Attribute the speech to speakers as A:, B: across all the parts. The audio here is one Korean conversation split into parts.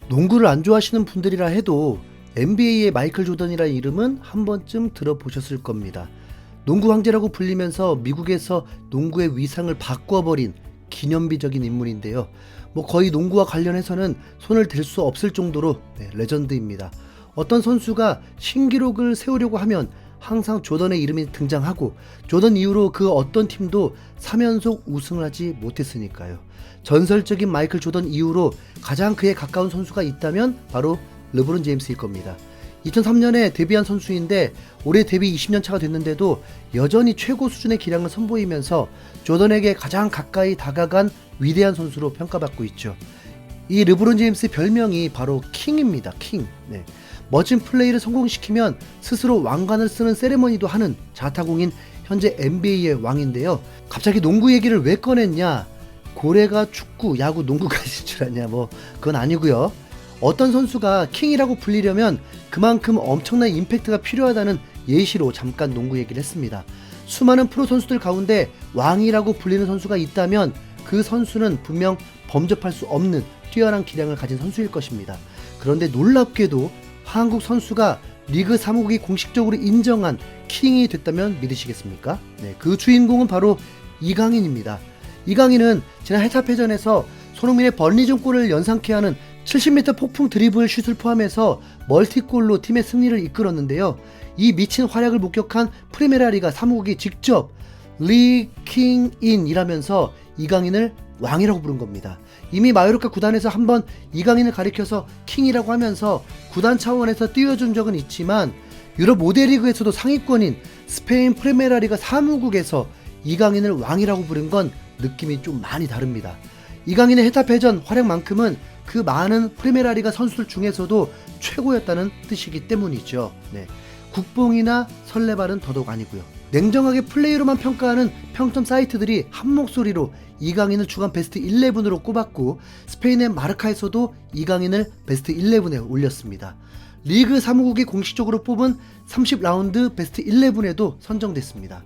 A: 농구를 안 좋아하시는 분들이라 해도 NBA의 마이클 조던이라는 이름은 한 번쯤 들어보셨을 겁니다. 농구 황제라고 불리면서 미국에서 농구의 위상을 바꿔버린 기념비적인 인물인데요. 거의 농구와 관련해서는 손을 댈 수 없을 정도로 레전드입니다. 어떤 선수가 신기록을 세우려고 하면 항상 조던의 이름이 등장하고, 조던 이후로 그 어떤 팀도 3연속 우승을 하지 못했으니까요. 전설적인 마이클 조던 이후로 가장 그에 가까운 선수가 있다면 바로 르브론 제임스일 겁니다. 2003년에 데뷔한 선수인데 올해 데뷔 20년 차가 됐는데도 여전히 최고 수준의 기량을 선보이면서 조던에게 가장 가까이 다가간 위대한 선수로 평가받고 있죠. 이 르브론 제임스의 별명이 바로 킹입니다. 킹. 멋진 플레이를 성공시키면 스스로 왕관을 쓰는 세레머니도 하는 자타공인 현재 NBA의 왕인데요. 갑자기 농구 얘기를 왜 꺼냈냐? 고래가 축구, 야구, 농구까지 줄 아냐? 그건 아니고요. 어떤 선수가 킹이라고 불리려면 그만큼 엄청난 임팩트가 필요하다는 예시로 잠깐 농구 얘기를 했습니다. 수많은 프로 선수들 가운데 왕이라고 불리는 선수가 있다면 그 선수는 분명 범접할 수 없는 뛰어난 기량을 가진 선수일 것입니다. 그런데 놀랍게도 한국 선수가 리그 사무국이 공식적으로 인정한 킹이 됐다면 믿으시겠습니까? 그 주인공은 바로 이강인입니다. 이강인은 지난 해타패전에서 손흥민의 벌리전 골을 연상케 하는 70m 폭풍 드리블 슛을 포함해서 멀티골로 팀의 승리를 이끌었는데요. 이 미친 활약을 목격한 프리메라 리가 사무국이 직접 리킹인이라면서 이강인을 왕이라고 부른 겁니다. 이미 마요르카 구단에서 한번 이강인을 가리켜서 킹이라고 하면서 구단 차원에서 띄워준 적은 있지만 유럽 5대 리그에서도 상위권인 스페인 프리메라 리가 사무국에서 이강인을 왕이라고 부른 건 느낌이 좀 많이 다릅니다. 이강인의 헤타패전 활약만큼은 그 많은 프리메라 리가 선수들 중에서도 최고였다는 뜻이기 때문이죠. 국뽕이나 설레발은 더더욱 아니고요. 냉정하게 플레이로만 평가하는 평점 사이트들이 한 목소리로 이강인을 주간 베스트 11으로 꼽았고, 스페인의 마르카에서도 이강인을 베스트 11에 올렸습니다. 리그 사무국이 공식적으로 뽑은 30라운드 베스트 11에도 선정됐습니다.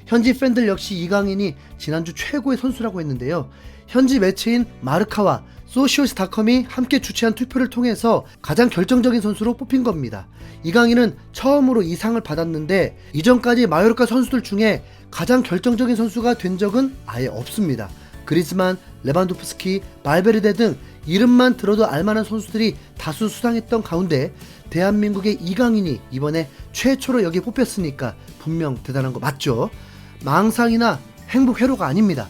A: 현지 팬들 역시 이강인이 지난주 최고의 선수라고 했는데요. 현지 매체인 마르카와 소시오스닷컴이 함께 주최한 투표를 통해서 가장 결정적인 선수로 뽑힌 겁니다. 이강인은 처음으로 이 상을 받았는데 이전까지 마요르카 선수들 중에 가장 결정적인 선수가 된 적은 아예 없습니다. 그리즈만, 레반도프스키, 발베르데 등 이름만 들어도 알만한 선수들이 다수 수상했던 가운데 대한민국의 이강인이 이번에 최초로 여기에 뽑혔으니까 분명 대단한 거 맞죠? 망상이나 행복 회로가 아닙니다.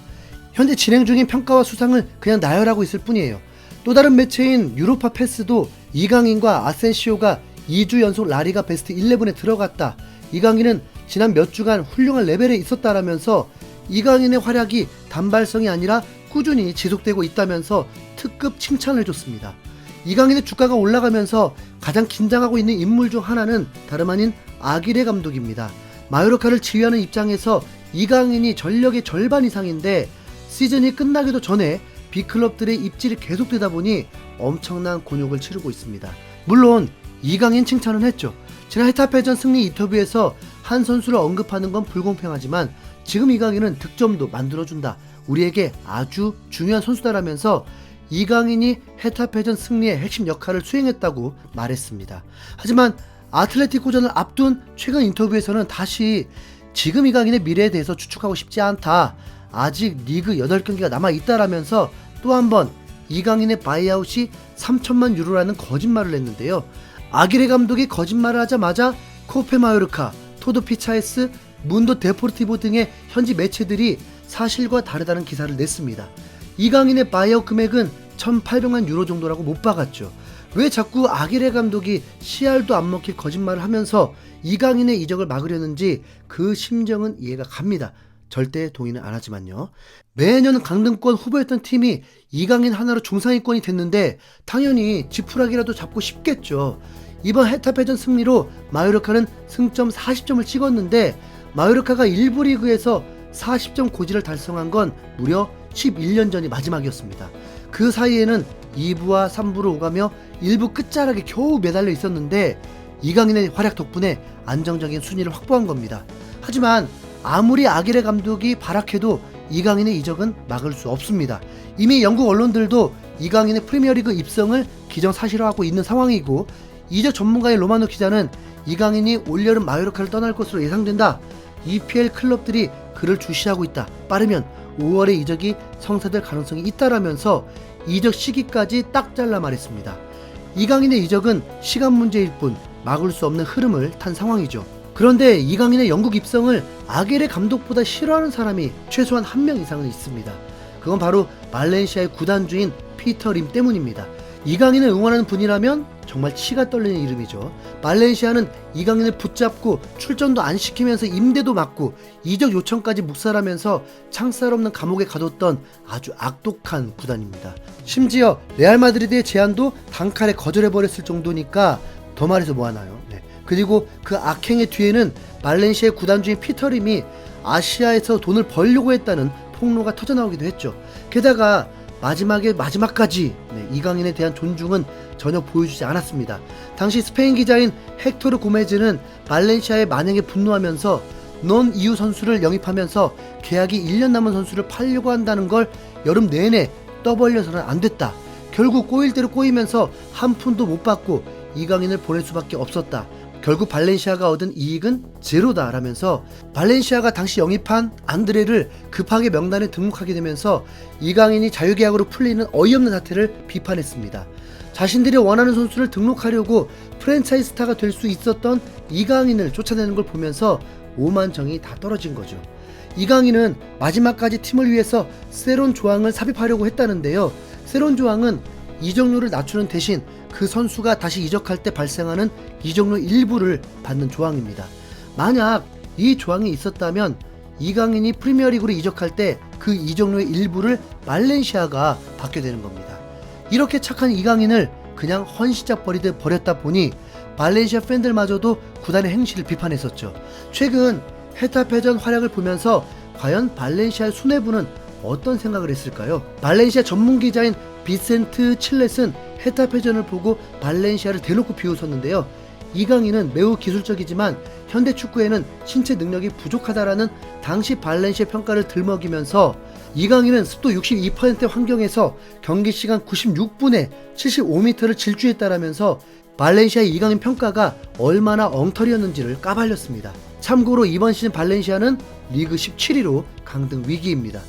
A: 현재 진행 중인 평가와 수상을 그냥 나열하고 있을 뿐이에요. 또 다른 매체인 유로파 패스도 이강인과 아센시오가 2주 연속 라리가 베스트 11에 들어갔다. 이강인은 지난 몇 주간 훌륭한 레벨에 있었다라면서 이강인의 활약이 단발성이 아니라 꾸준히 지속되고 있다면서 특급 칭찬을 해줬습니다. 이강인의 주가가 올라가면서 가장 긴장하고 있는 인물 중 하나는 다름 아닌 아기레 감독입니다. 마요르카를 지휘하는 입장에서 이강인이 전력의 절반 이상인데 시즌이 끝나기도 전에 B클럽들의 입질이 계속되다 보니 엄청난 곤욕을 치르고 있습니다. 물론 이강인 칭찬은 했죠. 지난 헤타패전 승리 인터뷰에서 한 선수를 언급하는 건 불공평하지만 지금 이강인은 득점도 만들어준다. 우리에게 아주 중요한 선수다라면서 이강인이 헤타패전 승리의 핵심 역할을 수행했다고 말했습니다. 하지만 아틀레티코전을 앞둔 최근 인터뷰에서는 다시 지금 이강인의 미래에 대해서 추측하고 싶지 않다. 아직 리그 8경기가 남아있다라면서 또 한 번 이강인의 바이아웃이 3천만 유로라는 거짓말을 했는데요. 아기레 감독이 거짓말을 하자마자 코페 마요르카, 토도 피차에스, 문도 데포르티보 등의 현지 매체들이 사실과 다르다는 기사를 냈습니다. 이강인의 바이아웃 금액은 1,800만 유로 정도라고 못 박았죠. 왜 자꾸 아기레 감독이 씨알도 안 먹힐 거짓말을 하면서 이강인의 이적을 막으려는지 그 심정은 이해가 갑니다. 절대 동의는 안 하지만요. 매년 강등권 후보였던 팀이 이강인 하나로 중상위권이 됐는데 당연히 지푸라기라도 잡고 싶겠죠. 이번 헤타패전 승리로 마요르카는 승점 40점을 찍었는데 마요르카가 1부 리그에서 40점 고지를 달성한 건 무려 11년 전이 마지막이었습니다. 그 사이에는 2부와 3부로 오가며 1부 끝자락에 겨우 매달려 있었는데 이강인의 활약 덕분에 안정적인 순위를 확보한 겁니다. 하지만 아무리 아기레 감독이 발악해도 이강인의 이적은 막을 수 없습니다. 이미 영국 언론들도 이강인의 프리미어리그 입성을 기정사실화하고 있는 상황이고, 이적 전문가의 로마노 기자는 이강인이 올여름 마요르카를 떠날 것으로 예상된다. EPL 클럽들이 그를 주시하고 있다. 빠르면 5월에 이적이 성사될 가능성이 있다라면서 이적 시기까지 딱 잘라 말했습니다. 이강인의 이적은 시간 문제일 뿐 막을 수 없는 흐름을 탄 상황이죠. 그런데 이강인의 영국 입성을 아게레 감독보다 싫어하는 사람이 최소한 한 명 이상은 있습니다. 그건 바로 발렌시아의 구단주인 피터 림 때문입니다. 이강인을 응원하는 분이라면 정말 치가 떨리는 이름이죠. 발렌시아는 이강인을 붙잡고 출전도 안 시키면서 임대도 막고 이적 요청까지 묵살하면서 창살 없는 감옥에 가뒀던 아주 악독한 구단입니다. 심지어 레알 마드리드의 제안도 단칼에 거절해버렸을 정도니까 더 말해서 뭐하나요. 그리고 그 악행의 뒤에는 발렌시아의 구단주인 피터 림이 아시아에서 돈을 벌려고 했다는 폭로가 터져나오기도 했죠. 게다가 마지막까지 이강인에 대한 존중은 전혀 보여주지 않았습니다. 당시 스페인 기자인 헥토르 고메즈는 발렌시아의 만행에 분노하면서 넌 이후 선수를 영입하면서 계약이 1년 남은 선수를 팔려고 한다는 걸 여름 내내 떠벌려서는 안 됐다. 결국 꼬일 대로 꼬이면서 한 푼도 못 받고 이강인을 보낼 수밖에 없었다. 결국 발렌시아가 얻은 이익은 제로다 라면서 발렌시아가 당시 영입한 안드레를 급하게 명단에 등록하게 되면서 이강인이 자유계약으로 풀리는 어이없는 사태를 비판했습니다. 자신들이 원하는 선수를 등록하려고 프랜차이즈 스타가 될 수 있었던 이강인을 쫓아내는 걸 보면서 오만정이 다 떨어진 거죠. 이강인은 마지막까지 팀을 위해서 세론 조항을 삽입하려고 했다는데요. 세론 조항은 이적료를 낮추는 대신 그 선수가 다시 이적할 때 발생하는 이적료 일부를 받는 조항입니다. 만약 이 조항이 있었다면 이강인이 프리미어리그로 이적할 때 그 이적료의 일부를 발렌시아가 받게 되는 겁니다. 이렇게 착한 이강인을 그냥 헌시작 버리듯 버렸다 보니 발렌시아 팬들마저도 구단의 행실을 비판했었죠. 최근 헤타페전 활약을 보면서 과연 발렌시아의 수뇌부는 어떤 생각을 했을까요? 발렌시아 전문기자인 비센트 칠렛은 헤타페전을 보고 발렌시아를 대놓고 비웃었는데요. 이강인은 매우 기술적이지만 현대 축구에는 신체 능력이 부족하다라는 당시 발렌시아 평가를 들먹이면서 이강인은 습도 62%의 환경에서 경기 시간 96분에 75m를 질주했다라면서 발렌시아의 이강인 평가가 얼마나 엉터리였는지를 까발렸습니다. 참고로 이번 시즌 발렌시아는 리그 17위로 강등 위기입니다.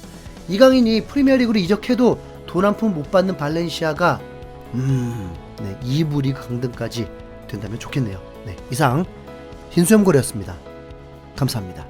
A: 이강인이 프리미어리그로 이적해도 돈 한 푼 못 받는 발렌시아가 2부 리그 강등까지 된다면 좋겠네요. 이상 흰수염고래였습니다. 감사합니다.